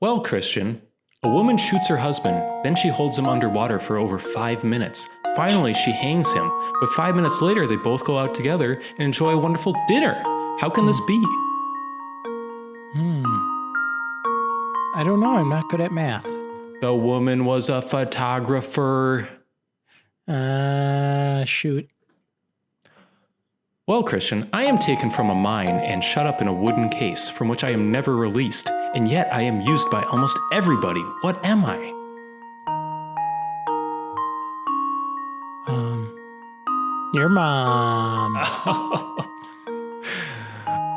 Well, Christian, a woman shoots her husband, then she holds him underwater for over 5 minutes. Finally, she hangs him, but 5 minutes later, they both go out together and enjoy a wonderful dinner. How can this be? I don't know. I'm not good at math. The woman was a photographer. Shoot. Well, Christian, I am taken from a mine and shut up in a wooden case from which I am never released, and yet I am used by almost everybody. What am I? Your mom.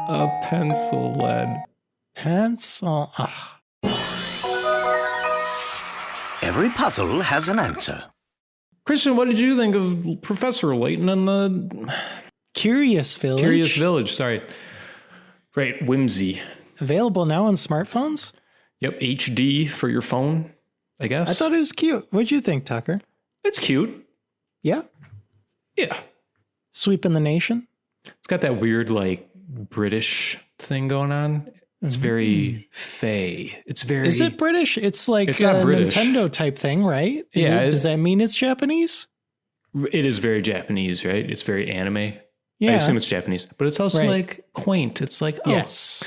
A pencil lead. Pencil. Every puzzle has an answer. Christian, what did you think of Professor Layton and the Curious Village. Curious Village? Sorry. Right, whimsy. Available now on smartphones? Yep, HD for your phone, I guess. I thought it was cute. What'd you think, Tucker? It's cute. Yeah? Yeah. Sweeping the nation? It's got that weird, like, British thing going on. It's very fey. It's very... Is it British? It's like It's a not British. Nintendo type thing, right? Does that mean it's Japanese? It is very Japanese, right? It's very anime. Yeah. I assume it's Japanese. But it's also, like, quaint. It's like, oh, Yes.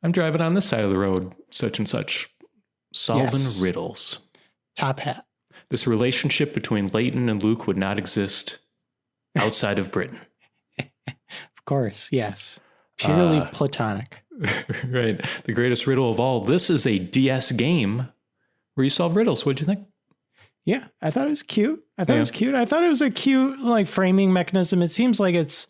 I'm driving on this side of the road, such and such, solving riddles. Top hat. This relationship between Layton and Luke would not exist outside of Britain. Of course, yes. Purely platonic. Right. The greatest riddle of all. This is a DS game where you solve riddles. What'd you think? Yeah, I thought it was cute. I thought it was a cute, like, framing mechanism. It seems like it's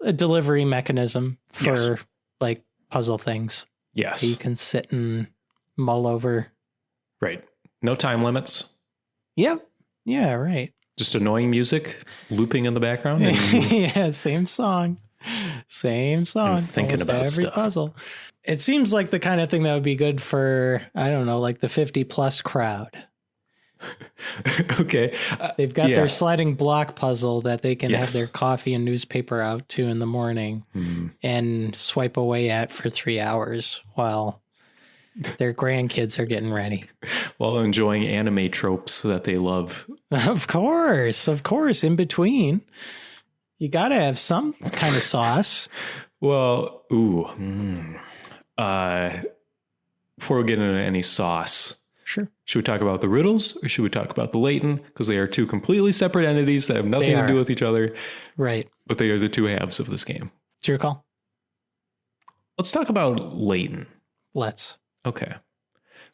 a delivery mechanism for, like, puzzle things. Yes. So you can sit and mull over. Right. No time limits. Yep. Yeah, right. Just annoying music looping in the background. And Yeah, same song. Same song. I'm thinking Almost about every stuff. puzzle. It seems like the kind of thing that would be good for, I don't know, like the 50 plus crowd. Okay. They've got their sliding block puzzle that they can have Yes. their coffee and newspaper out to in the morning and swipe away at for 3 hours while their grandkids are getting ready. While enjoying anime tropes that they love. Of course. In between, you got to have some kind of sauce. Well, before we get into any sauce, Sure. should we talk about the riddles or should we talk about the Layton? Because they are two completely separate entities that have nothing to do with each other. Right. But they are the two halves of this game. It's your call. Let's talk about Layton. Let's. Okay.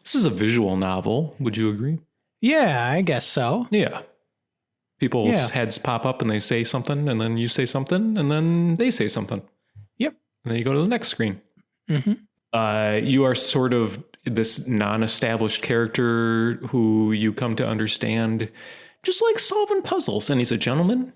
This is a visual novel. Would you agree? Yeah, I guess so. Yeah. People's heads pop up and they say something, and then you say something, and then they say something. Yep. And then you go to the next screen. Mm-hmm. You are sort of this non-established character who you come to understand just like solving puzzles. And he's a gentleman. And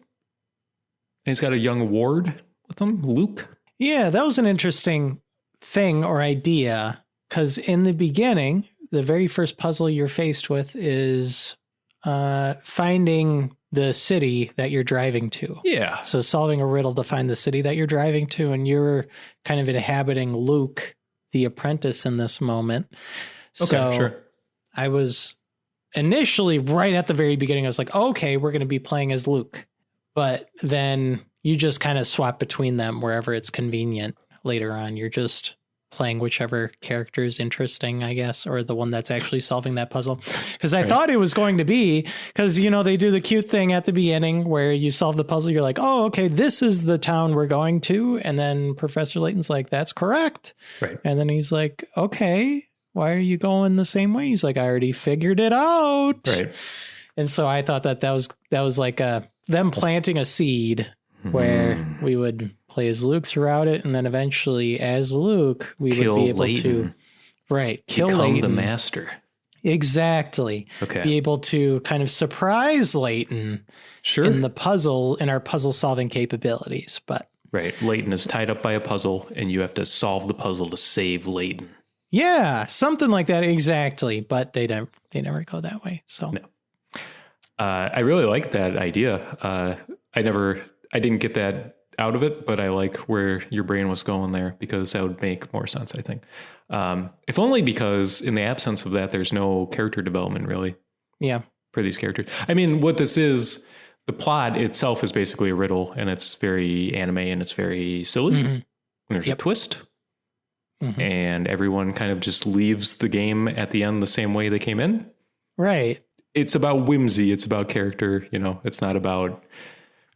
he's got a young ward with him, Luke. Yeah, that was an interesting thing or idea, because in the beginning, the very first puzzle you're faced with is finding the city that you're driving to. Yeah. So solving a riddle to find the city that you're driving to, and you're kind of inhabiting Luke, the apprentice, in this moment. Okay, So sure. I was initially, right at the very beginning, I was like, okay, we're going to be playing as Luke. But then you just kind of swap between them wherever it's convenient later on. You're just playing whichever character is interesting, I guess, or the one that's actually solving that puzzle. Because I thought it was going to be, because, you know, they do the cute thing at the beginning where you solve the puzzle. You're like, oh, okay, this is the town we're going to. And then Professor Layton's like, that's correct. Right. And then he's like, okay, why are you going the same way? He's like, I already figured it out. Right. And so I thought that was like them planting a seed where we would play as Luke throughout it, and then eventually as Luke we would be able to kill Become Layton. the master. Exactly. Okay. Be able to kind of surprise Layton Sure. in our puzzle solving capabilities. But Right. Layton is tied up by a puzzle, and you have to solve the puzzle to save Layton. yeah, something like that. Exactly. But they never go that way. So No. I really like that idea. I didn't get that out of it, but I like where your brain was going there because that would make more sense, I think. If only because in the absence of that, there's no character development really. Yeah. For these characters. I mean, what this is, the plot itself is basically a riddle, and it's very anime and it's very silly. Mm-hmm. There's a twist, and everyone kind of just leaves the game at the end the same way they came in. Right. It's about whimsy. It's about character. You know, it's not about,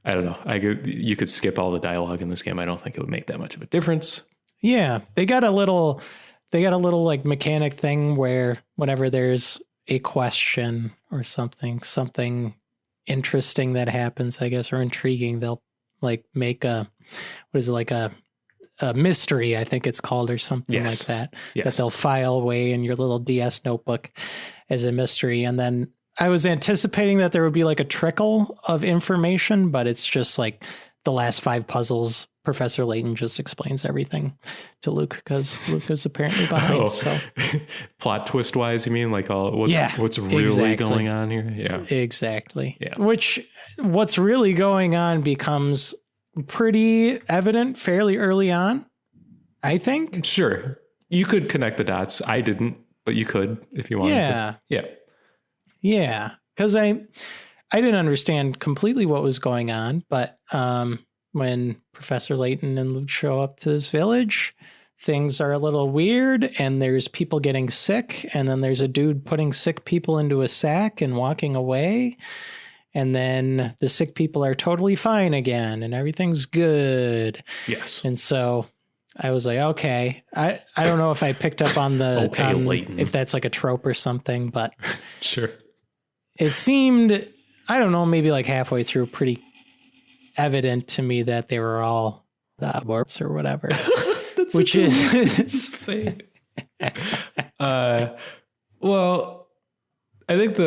I don't know. You could skip all the dialogue in this game. I don't think it would make that much of a difference. Yeah. They got a little like mechanic thing where whenever there's a question or something interesting that happens, I guess, or intriguing, they'll like make a mystery, I think it's called, or something like that, that they'll file away in your little DS notebook as a mystery. And then I was anticipating that there would be like a trickle of information, but it's just like the last 5 puzzles. Professor Layton just explains everything to Luke because Luke is apparently behind. So, plot twist wise, you mean like what's really going on here? Yeah, exactly. Yeah, what's really going on becomes pretty evident fairly early on, I think. Sure, you could connect the dots. I didn't, but you could if you wanted to. Yeah. Because I didn't understand completely what was going on, but when Professor Layton and Luke show up to this village, things are a little weird, and there's people getting sick, and then there's a dude putting sick people into a sack and walking away, and then the sick people are totally fine again, and everything's good. Yes. And so I was like, okay, I don't know if I picked up on the Layton. If that's like a trope or something, but sure. It seemed, I don't know, maybe like halfway through, pretty evident to me that they were all the aborts or whatever. Which is insane. Well, I think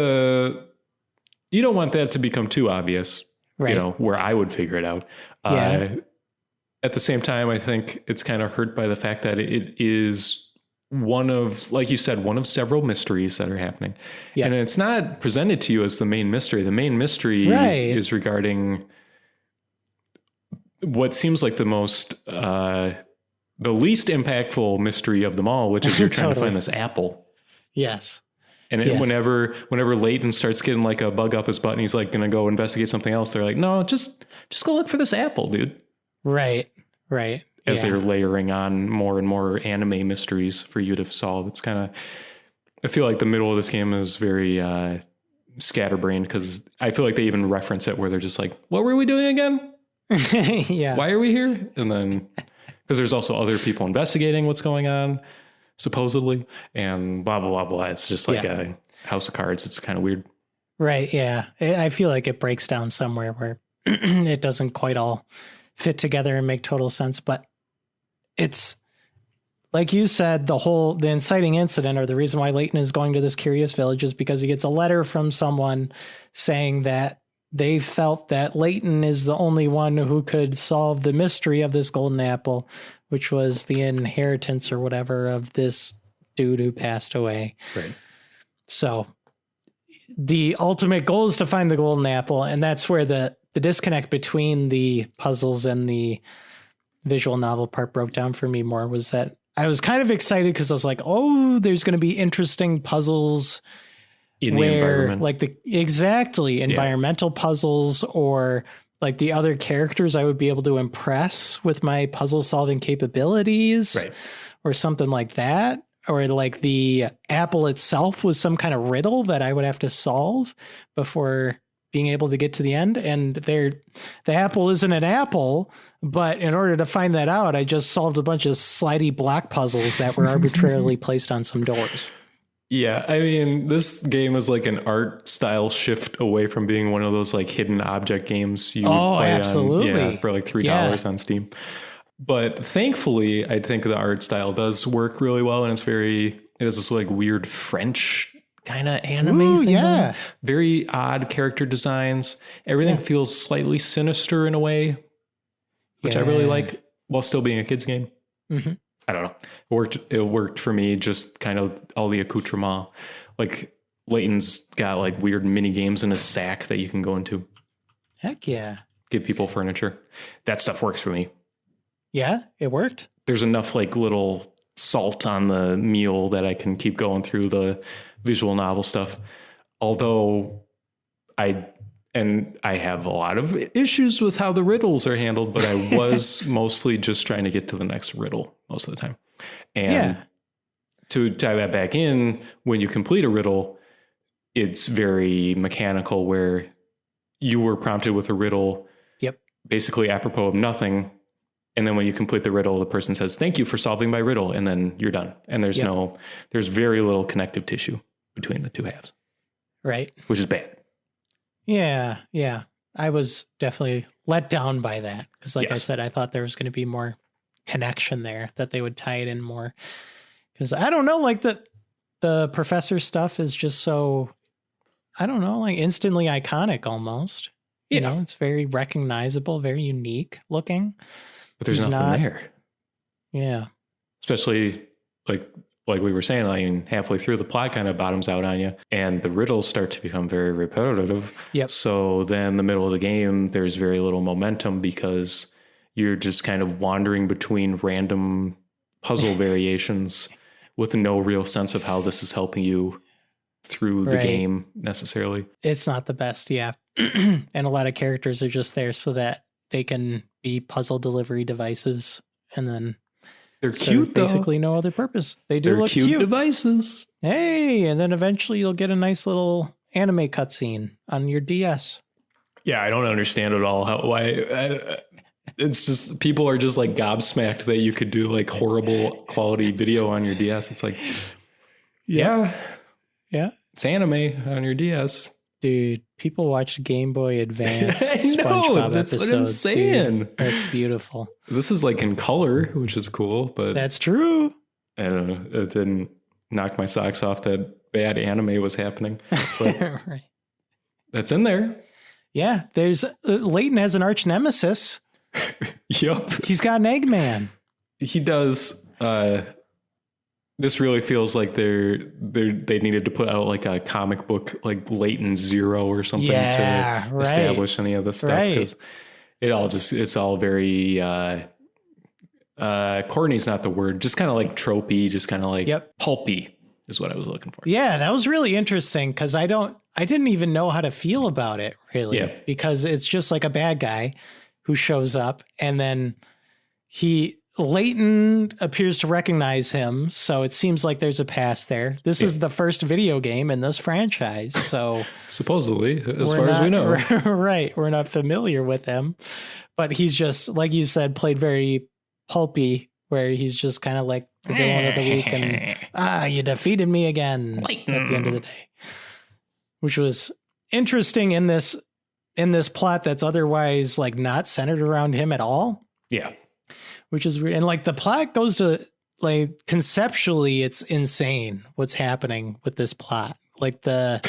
you don't want that to become too obvious, right? You know, where I would figure it out. At the same time, I think it's kind of hurt by the fact that it is one of, like you said, one of several mysteries that are happening. Yeah. And it's not presented to you as the main mystery. The main mystery is regarding what seems like the least impactful mystery of them all, which is you're trying to find this apple. Yes. And whenever Layton starts getting like a bug up his butt and he's like going to go investigate something else, they're like, no, just go look for this apple, dude. Right. As they're layering on more and more anime mysteries for you to solve. It's kind of, I feel like the middle of this game is very scatterbrained because I feel like they even reference it where they're just like, what were we doing again? Yeah. Why are we here? And then, because there's also other people investigating what's going on, supposedly, and blah, blah, blah, blah. It's just like a house of cards. It's kind of weird. Right. Yeah. I feel like it breaks down somewhere where it doesn't quite all fit together and make total sense. But it's, like you said, the inciting incident, or the reason why Layton is going to this curious village, is because he gets a letter from someone saying that they felt that Layton is the only one who could solve the mystery of this golden apple, which was the inheritance or whatever of this dude who passed away. Right. So the ultimate goal is to find the golden apple. And that's where the disconnect between the puzzles and the visual novel part broke down for me more, was that I was kind of excited because I was like, oh, there's going to be interesting puzzles in the environment, like environmental puzzles, or like the other characters I would be able to impress with my puzzle solving capabilities, right, or something like that. Or like the apple itself was some kind of riddle that I would have to solve before being able to get to the end. And the apple isn't an apple, but in order to find that out, I just solved a bunch of slidey block puzzles that were arbitrarily placed on some doors. Yeah, I mean, this game is like an art style shift away from being one of those like hidden object games you play absolutely. for like $3 on Steam. But thankfully, I think the art style does work really well, and it has this like weird French kind of anime thing. Very odd character designs. Everything feels slightly sinister in a way, which I really like, while still being a kid's game. Mm-hmm. I don't know. It worked for me, just kind of all the accoutrement. Like Layton's got like weird mini games in a sack that you can go into. Heck yeah. give people furniture. That stuff works for me. Yeah, it worked. There's enough like little salt on the meal that I can keep going through the visual novel stuff. Although I have a lot of issues with how the riddles are handled, but I was mostly just trying to get to the next riddle most of the time. And to tie that back in, when you complete a riddle, it's very mechanical where you were prompted with a riddle, basically apropos of nothing. And then when you complete the riddle, the person says, "Thank you for solving my riddle." And then you're done. And there's very little connective tissue between the two halves. Right. Which is bad. Yeah. Yeah. I was definitely let down by that. Because like I said, I thought there was going to be more connection there, that they would tie it in more. Because I don't know, like the professor stuff is just so, I don't know, like instantly iconic almost. You know, it's very recognizable, very unique looking. But there's nothing there. Yeah. Especially like we were saying, like halfway through the plot kind of bottoms out on you and the riddles start to become very repetitive. Yep. So then the middle of the game, there's very little momentum because you're just kind of wandering between random puzzle variations with no real sense of how this is helping you through the game necessarily. It's not the best. Yeah. And a lot of characters are just there so that they can be puzzle delivery devices, and then they're cute, basically no other purpose. They're look cute devices. Hey, and then eventually you'll get a nice little anime cutscene on your DS. Yeah, I don't understand at all why. It's just people are just like gobsmacked that you could do like horrible quality video on your DS. It's like, yeah, it's anime on your DS. Dude, people watch Game Boy Advance I know, SpongeBob that's episodes. what I'm saying. Dude. That's beautiful. This is like in color, which is cool, but that's true. I don't know. It didn't knock my socks off that bad anime was happening. But right. That's in there. Yeah, there's Layton has an arch nemesis. Yup. He's got an Eggman. He does. This really feels like they needed to put out like a comic book like Layton Zero or something to establish any of this stuff, because it's all very corny's not the word, just kind of like tropey, just kind of like pulpy is what I was looking for. Yeah, that was really interesting because I didn't even know how to feel about it really, because it's just like a bad guy who shows up and then Layton appears to recognize him, so it seems like there's a past there. This is the first video game in this franchise, so supposedly, as far as we know. Right, we're not familiar with him, but he's just, like you said, played very pulpy, where he's just kind of like the villain of the week, and you defeated me again at the end of the day, which was interesting in this plot that's otherwise like not centered around him at all. Yeah. Which is weird. And like the plot goes to like conceptually, it's insane what's happening with this plot. Like the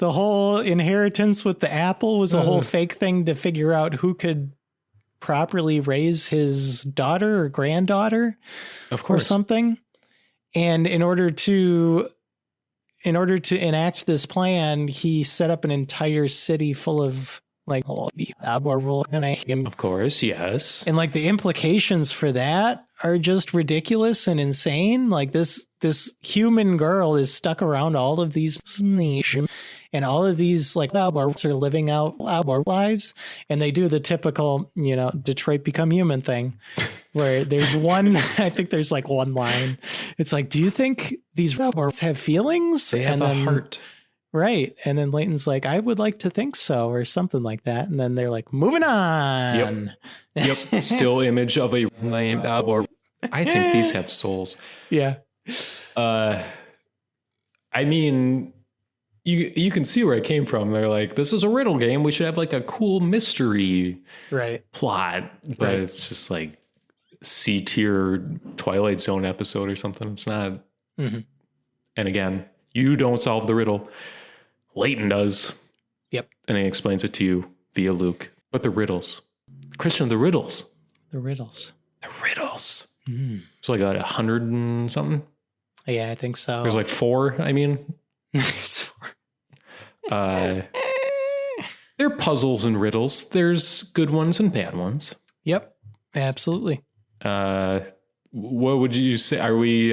whole inheritance with the apple was a whole fake thing to figure out who could properly raise his daughter or granddaughter, of course, or something. And in order to enact this plan, he set up an entire city full of like, of course, yes. And like the implications for that are just ridiculous and insane. Like this human girl is stuck around all of these and all of these like are living out our lives, and they do the typical, Detroit Become Human thing, where there's one, I think there's like one line. It's like, do you think these robots have feelings? They have a heart. Right. And then Layton's like, I would like to think so, or something like that. And then they're like, moving on. Yep. Still image of a named or I think these have souls. Yeah. I mean, you can see where it came from. They're like, this is a riddle game. We should have like a cool mystery plot. But it's just like C-tier Twilight Zone episode or something. It's not. Mm-hmm. And again, you don't solve the riddle. Layton does. Yep. And he explains it to you via Luke. But the riddles. Christian, the riddles. The riddles. The riddles. It's like 100 and something. Yeah, I think so. There's like 4, I mean. There's 4. It There are puzzles and riddles. There's good ones and bad ones. Yep, absolutely. What would you say? Are we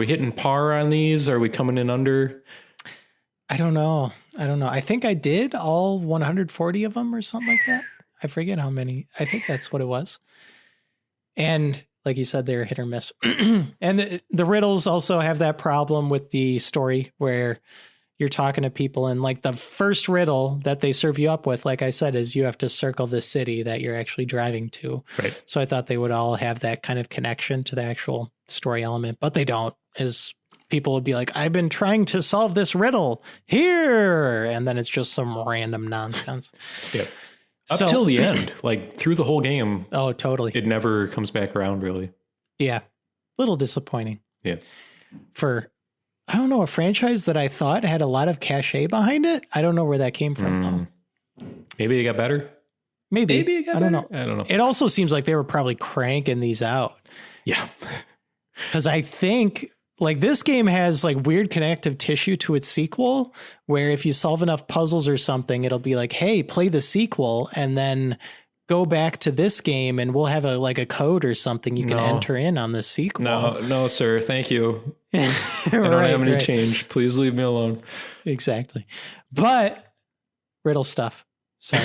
hitting par on these? Are we coming in under? I don't know. I think I did all 140 of them or something like that. I forget how many. I think that's what it was. And like you said, they're hit or miss. And the riddles also have that problem with the story where you're talking to people and like the first riddle that they serve you up with, like I said, is you have to circle the city that you're actually driving to. Right. So I thought they would all have that kind of connection to the actual story element, but they don't. Is people would be like, I've been trying to solve this riddle here. And then it's just some random nonsense. Yeah. Up till the end, like through the whole game. Oh, totally. It never comes back around, really. Yeah. Little disappointing. Yeah. For, I don't know, a franchise that I thought had a lot of cachet behind it. I don't know where that came from, though. Maybe it got better. Maybe it got better. I don't know. It also seems like they were probably cranking these out. Yeah. Because I think like this game has like weird connective tissue to its sequel, where if you solve enough puzzles or something, it'll be like, hey, play the sequel and then go back to this game and we'll have a code or something you can enter in on the sequel. No, sir. Thank you. I don't have any change. Please leave me alone. Exactly. But riddle stuff. So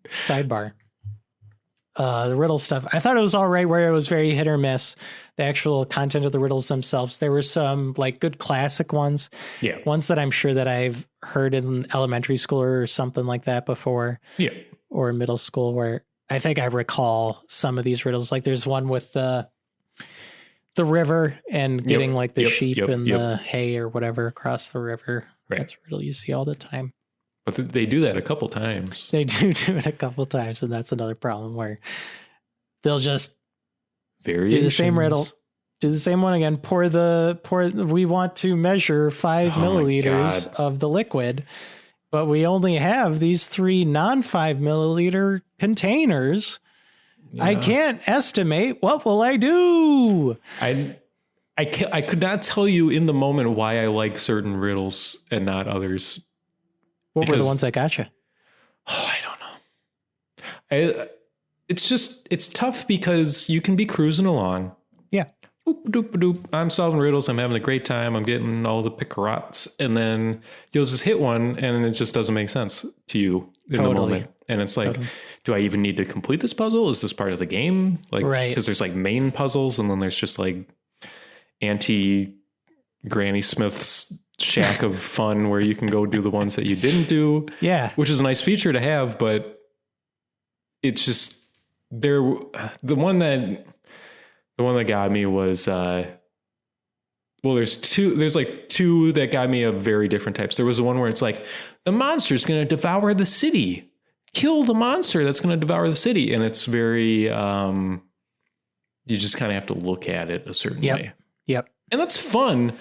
sidebar. The riddle stuff. I thought it was all right where it was very hit or miss. The actual content of the riddles themselves. There were some like good classic ones. Yeah. Ones that I'm sure that I've heard in elementary school or something like that before. Yeah. Or middle school where I think I recall some of these riddles. Like there's one with the river and getting like the sheep and the hay or whatever across the river. Right. That's a riddle you see all the time. But they do that a couple times. They do it a couple times, and that's another problem where they'll just do the same riddle, do the same one again. We want to measure 5 milliliters of the liquid, but we only have these 3 non-5 milliliter containers. Yeah. I can't estimate. What will I do? I could not tell you in the moment why I like certain riddles and not others. What were the ones that got you? Oh, I don't know. It's tough because you can be cruising along. Yeah. Boop, doop, doop. I'm solving riddles. I'm having a great time. I'm getting all the picarots. And then you'll just hit one and it just doesn't make sense to you in the moment. And it's like, do I even need to complete this puzzle? Is this part of the game? Like, because there's like main puzzles and then there's just like Granny Smith's shack of fun where you can go do the ones that you didn't do. Yeah. Which is a nice feature to have, but it's just the one that got me was there's like two that got me of very different types. There was the one where it's like the monster's going to devour the city. Kill the monster that's going to devour the city. And it's very you just kind of have to look at it a certain way. Yep. And that's fun.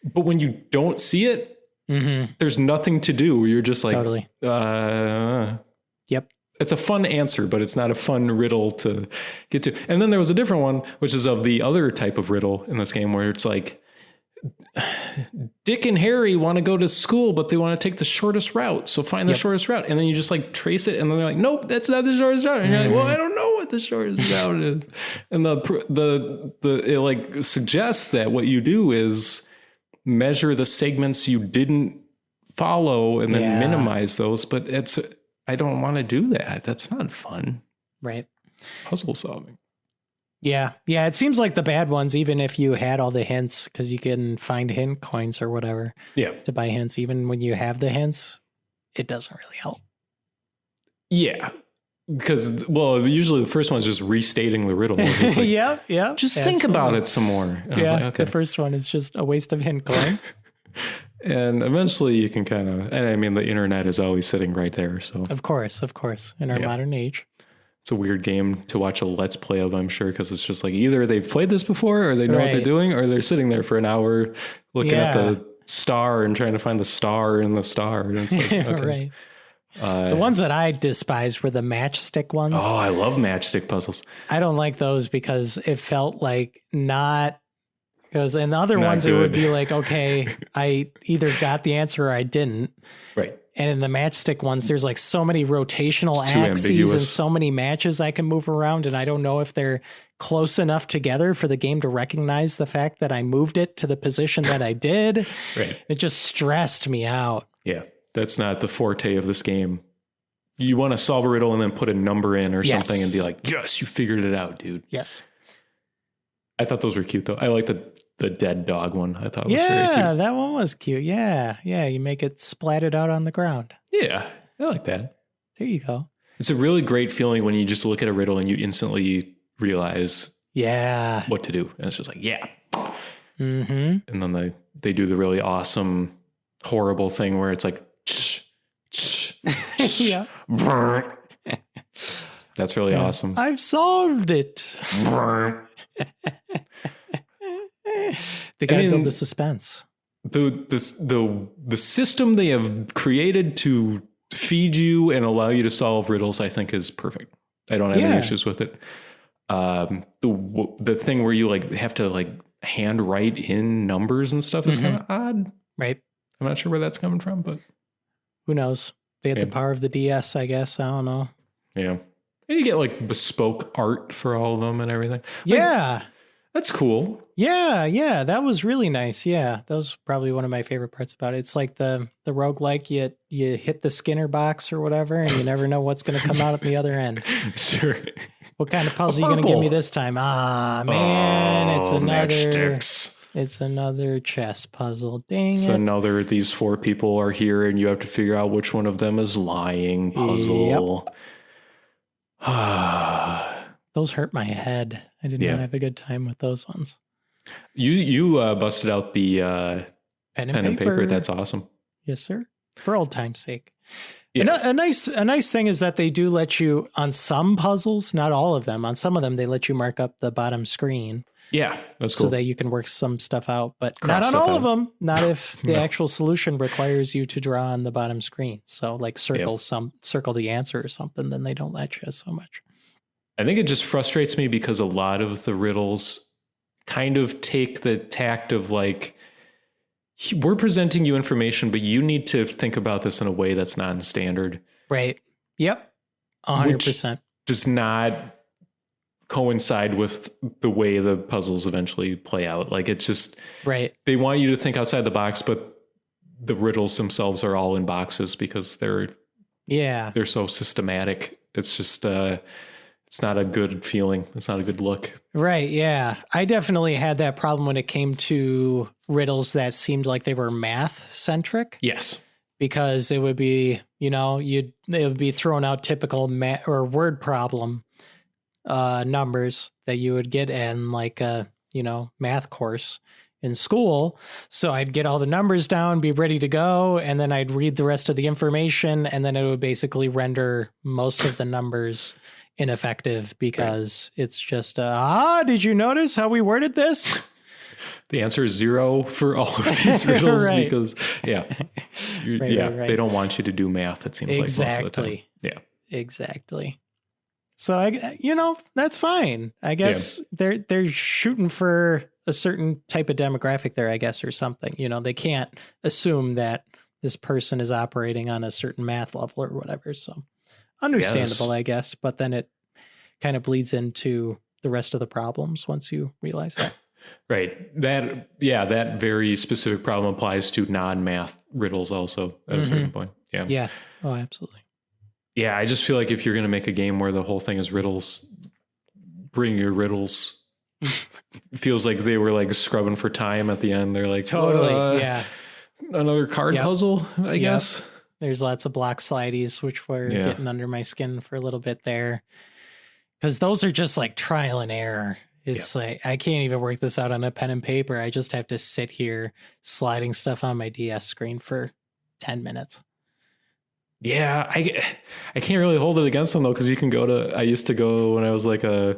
But when you don't see it, there's nothing to do. You're just like, totally. Yep. It's a fun answer, but it's not a fun riddle to get to. And then there was a different one, which is of the other type of riddle in this game where it's like, Dick and Harry want to go to school, but they want to take the shortest route. So find the shortest route. And then you just like trace it. And then they're like, nope, that's not the shortest route. And you're like, well, I don't know what the shortest route is. And it like suggests that what you do is measure the segments you didn't follow and then minimize those. But I don't want to do that. That's not fun. Right. Puzzle solving. Yeah. Yeah. It seems like the bad ones, even if you had all the hints, because you can find hint coins or whatever to buy hints, even when you have the hints, it doesn't really help. Yeah. Because, well, usually the first one is just restating the riddle. Just like, yeah. Just think about it some more. And yeah. The first one is just a waste of hint coin. And eventually you can kind of, and I mean, the internet is always sitting right there. So Of course, in our modern age. It's a weird game to watch a Let's Play of, I'm sure, because it's just like either they've played this before or they know what they're doing, or they're sitting there for an hour looking at the star and trying to find the star in the star. And it's like, okay. The ones that I despised were the matchstick ones. Oh, I love matchstick puzzles. I don't like those because it felt like not... Because in the other ones, good. it would be like, okay, I either got the answer or I didn't. Right. And in the matchstick ones, there's like so many rotational It's too axes and ambiguous. so many matches I can move around. And I don't know if they're close enough together for the game to recognize the fact that I moved it to the position that I did. Right. It just stressed me out. Yeah. That's not the forte of this game. You want to solve a riddle and then put a number in or Yes. something and be like, yes, you figured it out, dude. Yes. I thought those were cute, though. I like the dead dog one. I thought was very Yeah, cute. that one was cute. Yeah. Yeah. You make it splatted out on the ground. Yeah, I like that. There you go. It's a really great feeling when you just look at a riddle and you instantly realize Yeah. what to do. And it's just like, yeah. Mm-hmm. And then they do the really awesome, horrible thing where it's like, Yeah. That's really awesome. I've solved it. They gotta build the suspense. The system they have created to feed you and allow you to solve riddles, I think, is perfect. I don't have any issues with it. The thing where you like have to like hand write in numbers and stuff is kind of odd. Right. I'm not sure where that's coming from, but Who knows? They had the power of the DS, I guess. I don't know. yeah. And you get like bespoke art for all of them and everything. Yeah. That's cool. Yeah. Yeah. That was really nice. Yeah. That was probably one of my favorite parts about it. It's like the roguelike, you hit the Skinner box or whatever, and you never know what's going to come out at the other end. Sure. What kind of puzzle are you going to give me this time? Ah, man. It's another. Matchsticks. It's another chess puzzle. Dang So it. another, these four people are here and you have to figure out which one of them is lying puzzle. Those hurt my head. I did not have a good time with those ones. You busted out the Pen pen and paper. That's awesome. Yes, sir. For old time's sake. Yeah. A nice thing is that they do let you on some puzzles, not all of them. On some of them, they let you mark up the bottom screen. Yeah, that's cool. So that you can work some stuff out, but Cross not on stuff all out. of them. Not if the No. actual solution requires you to draw on the bottom screen. So like circle the answer or something, then they don't let you so much. I think it just frustrates me because a lot of the riddles kind of take the tact of like, we're presenting you information, but you need to think about this in a way that's non-standard. Right. Yep. 100%. Does not coincide with the way the puzzles eventually play out. Like it's just, Right. they want you to think outside the box, but the riddles themselves are all in boxes because they're so systematic. It's just, it's not a good feeling. It's not a good look. Right. Yeah. I definitely had that problem when it came to riddles that seemed like they were math centric. Yes. Because it would be, it would be throwing out typical math or word problem numbers that you would get in like a, math course in school. So I'd get all the numbers down, be ready to go, and then I'd read the rest of the information, and then it would basically render most of the numbers ineffective because it's just, did you notice how we worded this? The answer is 0 for all of these riddles Right. because, Right. they don't want you to do math, it seems like most of the time. Yeah. Exactly. So that's fine. I guess they're shooting for a certain type of demographic there, I guess, or something. They can't assume that this person is operating on a certain math level or whatever. So understandable, I guess. But then it kind of bleeds into the rest of the problems once you realize that. Right. That very specific problem applies to non-math riddles also at a certain point. Yeah. Yeah. Oh, absolutely. Yeah, I just feel like if you're going to make a game where the whole thing is riddles, bring your riddles. Feels like they were like scrubbing for time at the end. They're like, Totally. Yeah. Another card puzzle, I guess. There's lots of block slideys, which were getting under my skin for a little bit there. Because those are just like trial and error. It's like, I can't even work this out on a pen and paper. I just have to sit here sliding stuff on my DS screen for 10 minutes. Yeah, I can't really hold it against them though, because you can I used to go when I was like a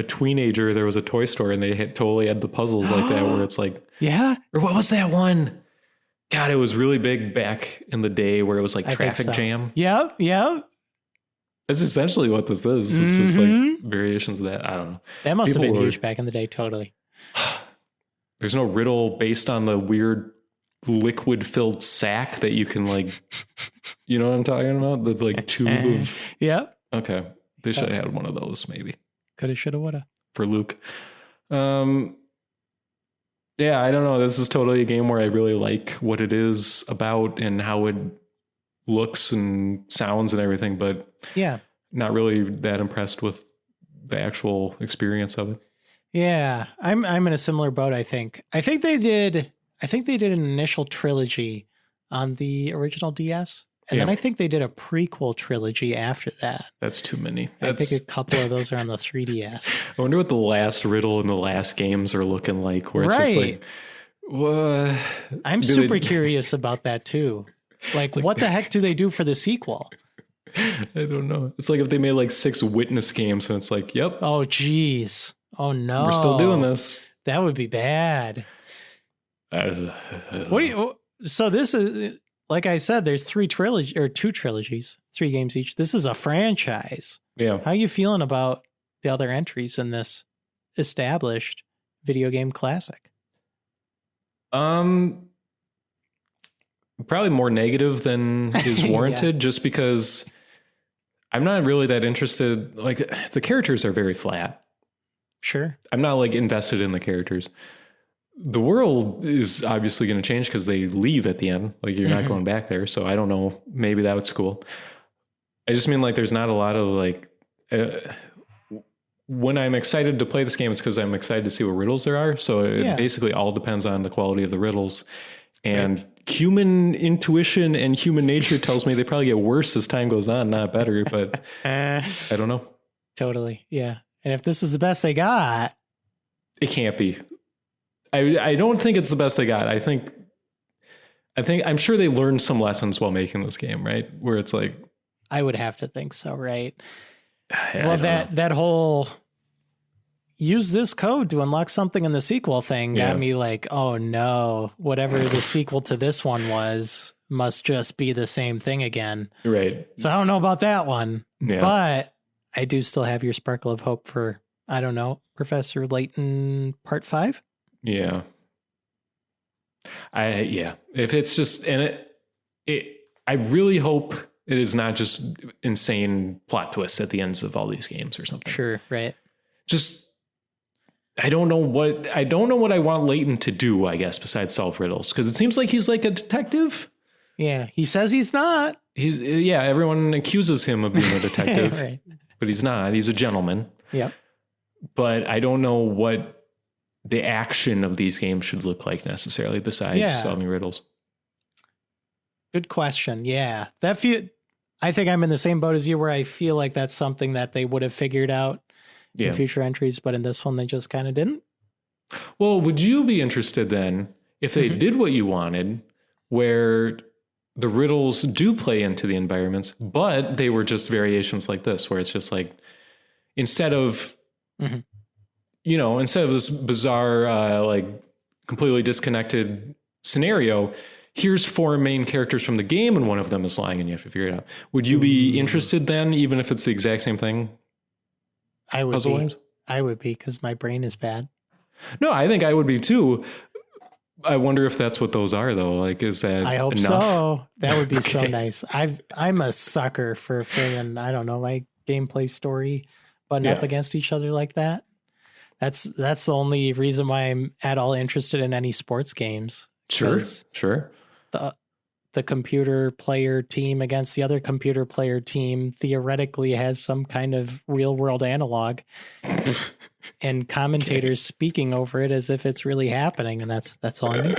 teenager, there was a toy store and they totally had the puzzles like that where it's like, or what was that one? God, it was really big back in the day where it was like traffic jam. Yep. That's essentially what this is. It's just like variations of that. I don't know. That must have been huge back in the day. Totally. There's no riddle based on the weird liquid filled sack that you can like, you know what I'm talking about? The like tube of. Yep. Okay. They should have had one of those maybe Coulda, shoulda, woulda. for Luke. Yeah, I don't know. This is totally a game where I really like what it is about and how it looks and sounds and everything, but Yeah. not really that impressed with the actual experience of it. Yeah. I'm in a similar boat, I think. I think they did an initial trilogy on the original DS. And then Yeah. I think they did a prequel trilogy after that. That's too many. I think a couple of those are on the 3DS. I wonder what the last riddle and the last games are looking like, where it's just like, what? I'm super curious about that too. Like, what the heck do they do for the sequel? I don't know. It's like if they made like 6 Witness games and it's like, yep, Oh, geez. Oh, no. we're still doing this. That would be bad. So this is, like I said, there's two trilogies, 3 games each. This is a franchise. Yeah. How are you feeling about the other entries in this established video game classic? Probably more negative than is warranted, just because I'm not really that interested. Like, the characters are very flat. Sure. I'm not like invested in the characters. The world is obviously going to change because they leave at the end. Like, you're not going back there. So I don't know. Maybe that was cool. I just mean like there's not a lot of like, when I'm excited to play this game, it's because I'm excited to see what riddles there are. So it basically all depends on the quality of the riddles. And human intuition and human nature tells me they probably get worse as time goes on, not better. But I don't know. Totally. Yeah. And if this is the best they got, it can't be. I don't think it's the best they got. I'm sure they learned some lessons while making this game, right? Where it's like, I would have to think so, right? Well, that whole use this code to unlock something in the sequel thing got me like, oh no, whatever the sequel to this one was must just be the same thing again. Right. So I don't know about that one, Yeah. but I do still have your sparkle of hope for, I don't know, Professor Layton Part 5. Yeah. If it's just, and I really hope it is not just insane plot twists at the ends of all these games or something. Sure. Right. Just, I don't know what I want Layton to do, I guess, besides solve riddles. Because it seems like he's like a detective. Yeah. He says he's not. Everyone accuses him of being a detective, Right. But he's not. He's a gentleman. Yep. But I don't know what the action of these games should look like necessarily besides solving riddles. Good question. Yeah. I think I'm in the same boat as you where I feel like that's something that they would have figured out in future entries, but in this one, they just kind of didn't. Well, would you be interested then if they did what you wanted, where the riddles do play into the environments, but they were just variations like this, where it's just like, instead of this bizarre, like completely disconnected scenario, here's 4 main characters from the game and one of them is lying and you have to figure it out. Would you be interested then, even if it's the exact same thing? I would Puzzle-wise? I would be, because my brain is bad. No, I think I would be too. I wonder if that's what those are, though. Like, is that I hope enough? so. That would be so nice. I'm a sucker for friggin', I don't know, like gameplay story butting up against each other like that. That's the only reason why I'm at all interested in any sports games. Sure. The computer player team against the other computer player team theoretically has some kind of real world analog and commentators speaking over it as if it's really happening. And that's all I need.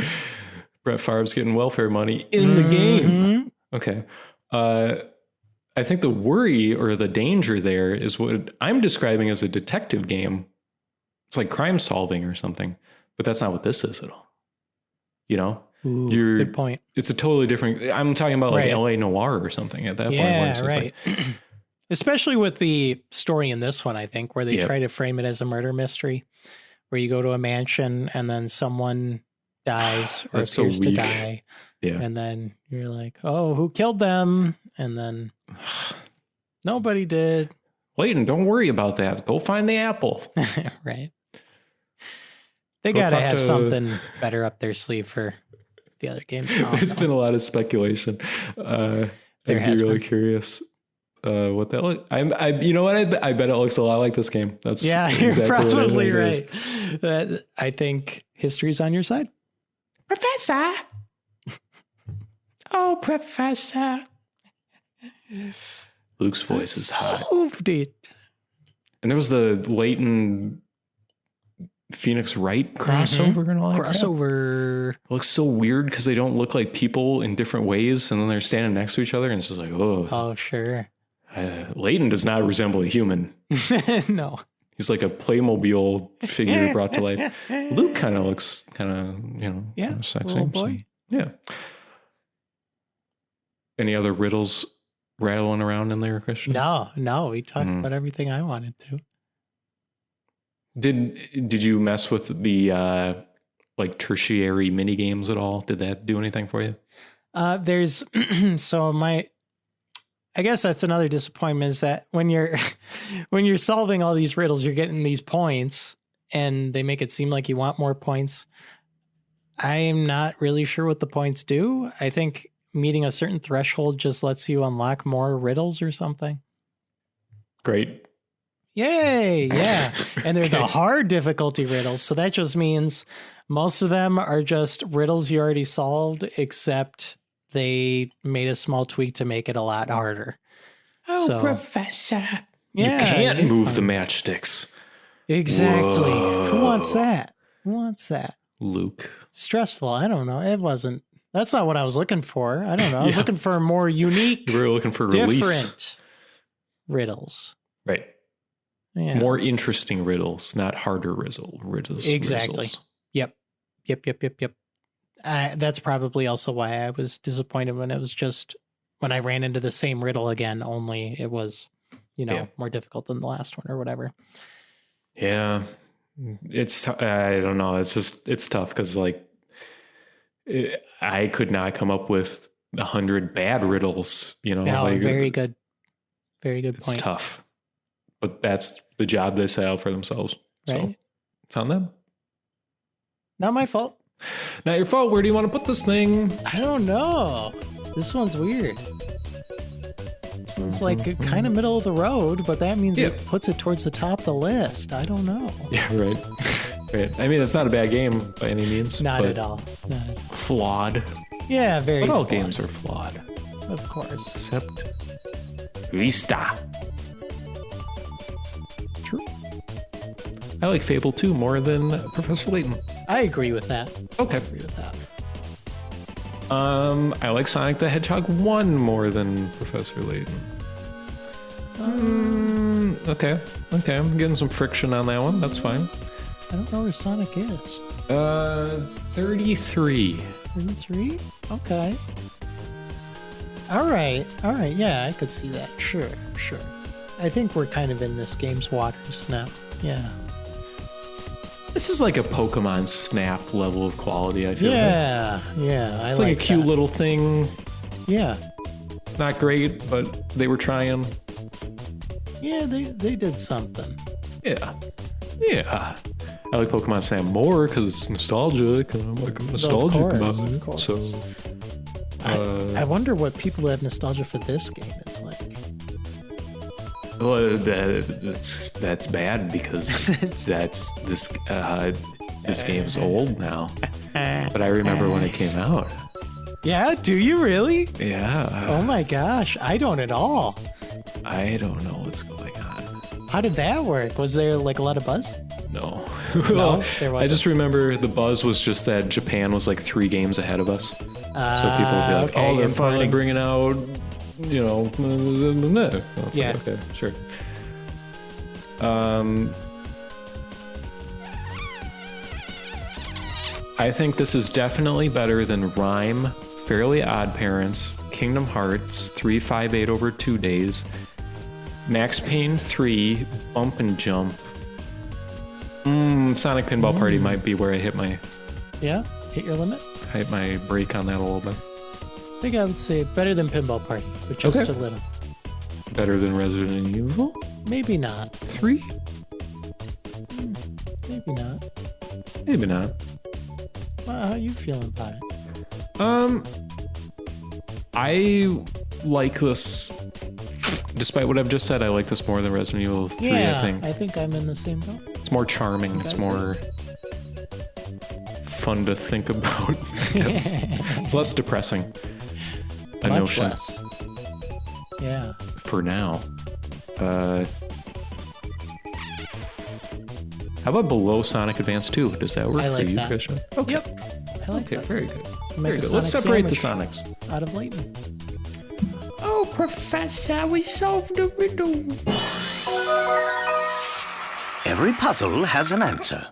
Brett Favre's getting welfare money in the game. Okay. I think the worry or the danger there is what I'm describing as a detective game. It's like crime solving or something, but that's not what this is at all. You know? Ooh, good point. It's a totally different. I'm talking about like LA Noire or something at that point. Yeah, right. Like, especially with the story in this one, I think, where they try to frame it as a murder mystery, where you go to a mansion and then someone dies or appears to die. Yeah. And then you're like, oh, who killed them? And then nobody did. Layton, don't worry about that. Go find the apple. Right. They got to have something better up their sleeve for the other games. Oh, There's no. been a lot of speculation. I'd There be has really been. curious what that look. You know what? I bet it looks a lot like this game. That's Yeah, you're exactly what I probably think it is. right. I think history's on your side. Professor. Oh, Professor. Luke's voice is hot. Solved it. And there was the Layton Phoenix Wright crossover and all that. Crap. Crossover. It looks so weird because they don't look like people in different ways, and then they're standing next to each other, and it's just like, oh. Oh, sure. Layton does not resemble a human. No. He's like a Playmobil figure brought to life. Luke kind of looks kind of, sexy. Little boy. So, yeah. Any other riddles rattling around in there, Christian? No. We talked about everything I wanted to. Did you mess with the like tertiary mini games at all? Did that do anything for you? There's I guess that's another disappointment is that when you're solving all these riddles, you're getting these points and they make it seem like you want more points. I'm not really sure what the points do. I think meeting a certain threshold just lets you unlock more riddles or something. Great. Yay. Yeah. And they're the hard difficulty riddles. So that just means most of them are just riddles you already solved, except they made a small tweak to make it a lot harder. Oh, Professor. Yeah, you can't move the matchsticks. Exactly. Whoa. Who wants that? Who wants that? Luke. Stressful. I don't know. It wasn't. That's not what I was looking for. I don't know. I was looking for more unique, You were looking for different release. Riddles. Right. Yeah. More interesting riddles, not harder riddles. Exactly. Riddles. Yep. That's probably also why I was disappointed when it was just when I ran into the same riddle again, only it was, more difficult than the last one or whatever. Yeah. I don't know. It's tough because I could not come up with 100 bad riddles, No, very good. Very good point. It's tough, but that's the job they set out for themselves. Right. So it's on them. Not my fault. Not your fault. Where do you want to put this thing? I don't know. This one's weird. It's like kind of middle of the road, but that means it puts it towards the top of the list. I don't know. Yeah, right. Right. I mean, it's not a bad game by any means. Not at all. Flawed. Yeah, very But all flawed. games are flawed. Of course. Except Vista. True. I like Fable 2 more than Professor Layton. I agree with that. Okay. I agree with that. I like Sonic the Hedgehog 1 more than Professor Layton. Okay. I'm getting some friction on that one. That's fine. I don't know where Sonic is. 33. 33? Okay. All right. Yeah, I could see that. Sure. I think we're kind of in this game's waters now. Yeah. This is like a Pokemon Snap level of quality, I feel like. Yeah. It's like a cute little thing. Yeah. Not great, but they were trying. Yeah, they did something. Yeah. I like Pokemon Snap more because it's nostalgic and I'm like nostalgic about it. Of course. So I wonder what people who have nostalgia for this game is like. well, that's bad because this game's old now. But I remember when it came out. Yeah, do you really? Yeah. Oh my gosh, I don't at all. I don't know what's going on. How did that work? Was there like a lot of buzz? No. No, there wasn't. I just remember the buzz was just that Japan was like 3 games ahead of us. So people would be like, okay, oh, they're finally importing. bringing out, It's Yeah. like, okay, sure. I think this is definitely better than Rhyme, Fairly Odd Parents, Kingdom Hearts 358 over 2 days, Max Payne 3, Bump and Jump. Sonic Pinball Party might be where I hit my Hit your limit? break on that a little bit. I think I would say better than Pinball Party, but just Okay. a little. Better than Resident Evil Maybe not. 3? Maybe not. Maybe not. Well, how are you feeling about it? I like this. Despite what I've just said, I like this more than Resident Evil 3, Yeah, I think. I'm in the same boat. It's more charming. It's more fun to think about. I guess. It's less depressing. A Much notion. less. Yeah. For now. How about below Sonic Advance 2? Does that work I like for you, that. Christian? Okay. Yep. I like Okay, that. very good. Make Very a good. Let's Sonic separate the sandwich Sonics. out of Layton. Oh, Professor, we solved the riddle. Every puzzle has an answer.